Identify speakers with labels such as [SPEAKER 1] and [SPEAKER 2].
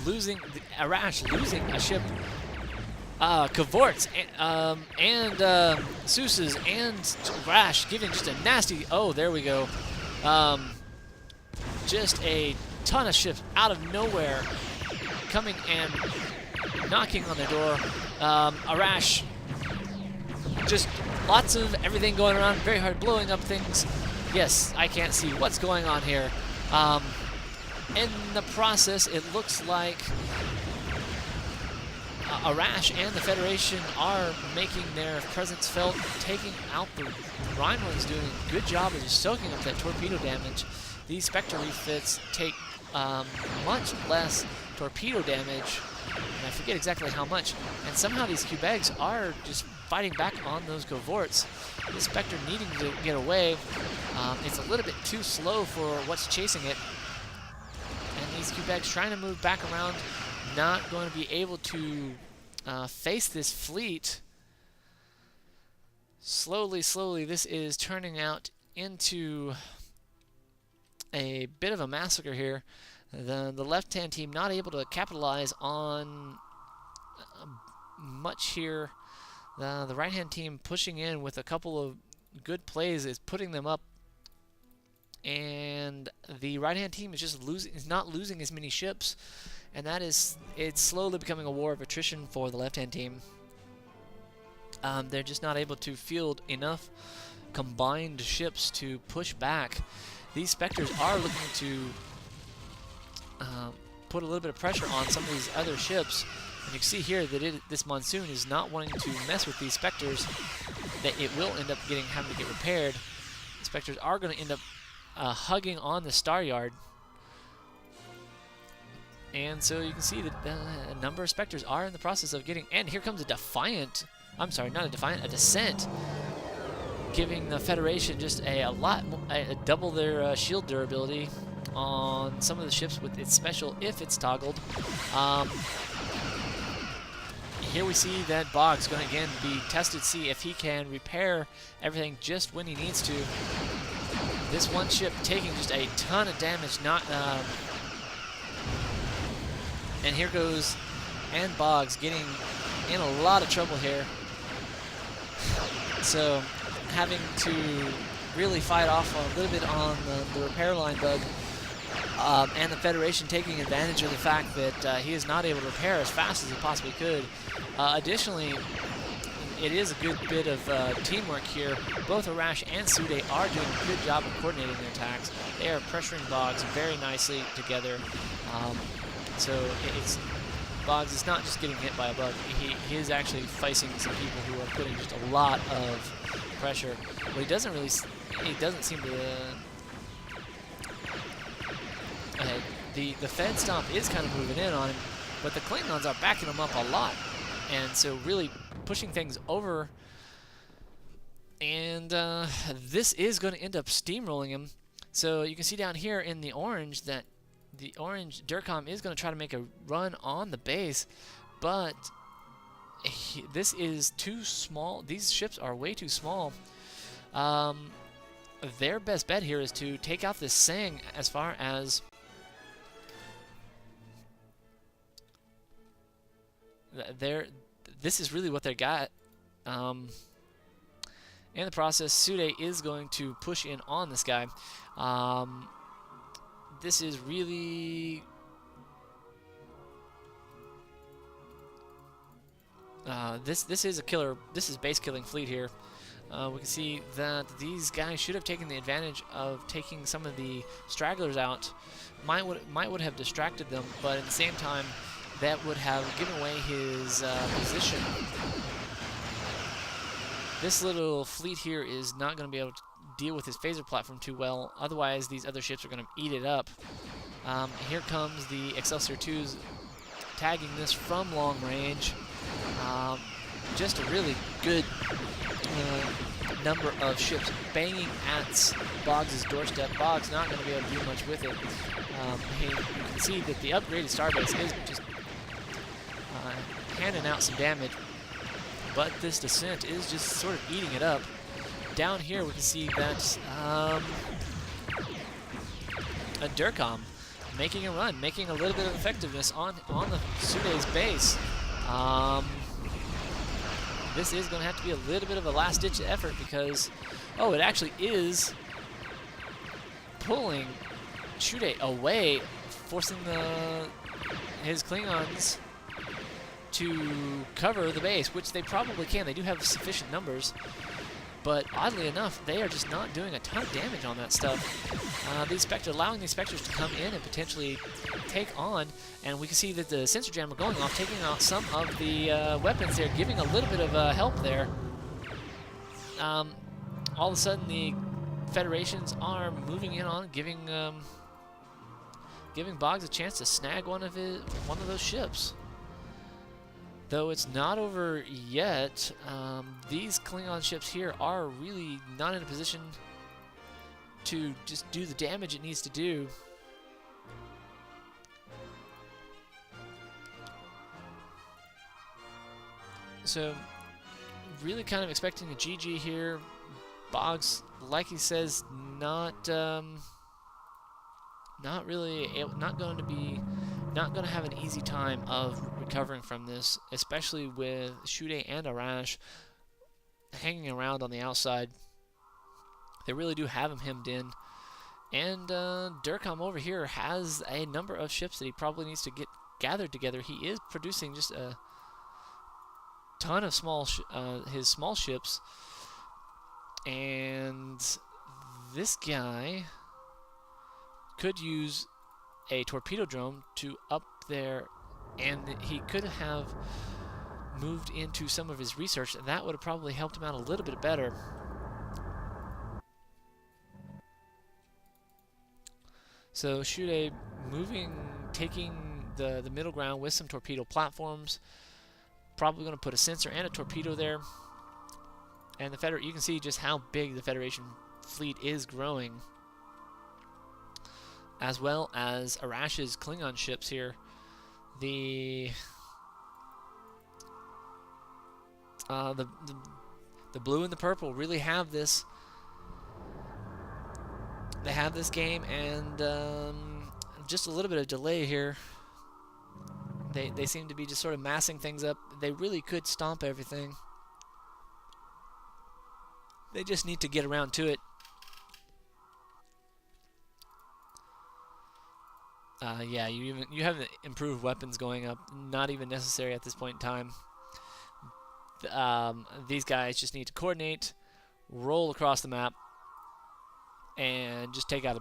[SPEAKER 1] losing, Arash losing a ship. Cavorts and Seuss's and Rash giving just a nasty. Oh, there we go. Just a ton of ships out of nowhere coming and knocking on their door. Arash, just lots of everything going around, very hard, blowing up things. Yes, I can't see what's going on here. In the process, it looks like Arash and the Federation are making their presence felt, taking out the Rhineland's doing a good job of just soaking up that torpedo damage. These Spectre refits take much less torpedo damage, and I forget exactly how much, and somehow these Quebecs are just fighting back on those Cavorts. This Spectre needing to get away. It's a little bit too slow for what's chasing it, and these Quebecs trying to move back around, not going to be able to face this fleet. Slowly, this is turning out into a bit of a massacre here. The left-hand team not able to capitalize on much here. The right-hand team pushing in with a couple of good plays is putting them up, and the right-hand team is just not losing as many ships, and it's slowly becoming a war of attrition for the left-hand team. They're just not able to field enough combined ships to push back. These Spectres are looking to put a little bit of pressure on some of these other ships, and you can see here that this Monsoon is not wanting to mess with these Spectres, that it will end up having to get repaired. The Spectres are going to end up hugging on the Star Yard. And so you can see that a number of Spectres are in the process of getting, and here comes a Defiant, I'm sorry, not a Defiant, a Descent, giving the Federation just a double their shield durability on some of the ships with its special, if it's toggled. Here we see that Boggz going to again be tested, see if he can repair everything just when he needs to. This one ship taking just a ton of damage, and here goes, and Boggz getting in a lot of trouble here. So having to really fight off a little bit on the repair line bug, and the Federation taking advantage of the fact that he is not able to repair as fast as he possibly could. Additionally, it is a good bit of teamwork here. Both Arash and Sutee are doing a good job of coordinating their attacks. They are pressuring Boggz very nicely together. So Boggz is not just getting hit by a bug. He is actually facing some people who are putting just a lot of pressure. But he doesn't seem to. The Fed Stomp is kind of moving in on him, but the Klingons are backing him up a lot, and so really pushing things over. And this is going to end up steamrolling him. So you can see down here in the orange that the orange Durcom is going to try to make a run on the base, but this is too small. These ships are way too small. Their best bet here is to take out this Sang as far as this is really what they got. In the process, Sutee is going to push in on this guy. This is really this is a killer. This is base killing fleet here. We can see that these guys should have taken the advantage of taking some of the stragglers out. Might would have distracted them, but at the same time, that would have given away his position. This little fleet here is not going to be able to deal with his phaser platform too well. Otherwise, these other ships are going to eat it up. Here comes the Excelsior 2s tagging this from long range. Just a really good number of ships banging at Boggz' doorstep. Boggz not going to be able to do much with it. You can see that the upgraded starbase is just handing out some damage, but this Descent is just sort of eating it up. Down here we can see that a Durcom making a run, making a little bit of effectiveness on the Sutee's base. This is going to have to be a little bit of a last-ditch effort because, oh, it actually is pulling Sutee away, forcing his Klingons to cover the base, which they probably can. They do have sufficient numbers, but oddly enough, they are just not doing a ton of damage on that stuff. Allowing these Spectres to come in and potentially take on, and we can see that the sensor jammer going off, taking out some of the weapons there, giving a little bit of help there. All of a sudden, the Federations are moving in on, giving Boggz a chance to snag one of those ships. Though it's not over yet, these Klingon ships here are really not in a position to just do the damage it needs to do. So, really kind of expecting a GG here. Boggz, like he says, not going to have an easy time of recovering from this, especially with Sutee and Arash hanging around on the outside. They really do have him hemmed in. And Durkheim over here has a number of ships that he probably needs to get gathered together. He is producing just a ton of his small ships. And this guy could use a torpedo drone to up there, and he could have moved into some of his research, and that would have probably helped him out a little bit better. So Sutee taking the middle ground with some torpedo platforms, probably going to put a sensor and a torpedo there. And you can see just how big the Federation fleet is growing, as well as Arash's Klingon ships here. The blue and the purple really have this. They have this game, and just a little bit of delay here. They seem to be just sort of massing things up. They really could stomp everything. They just need to get around to it. Yeah, you have improved weapons going up. Not even necessary at this point in time. These guys just need to coordinate, roll across the map, and just take out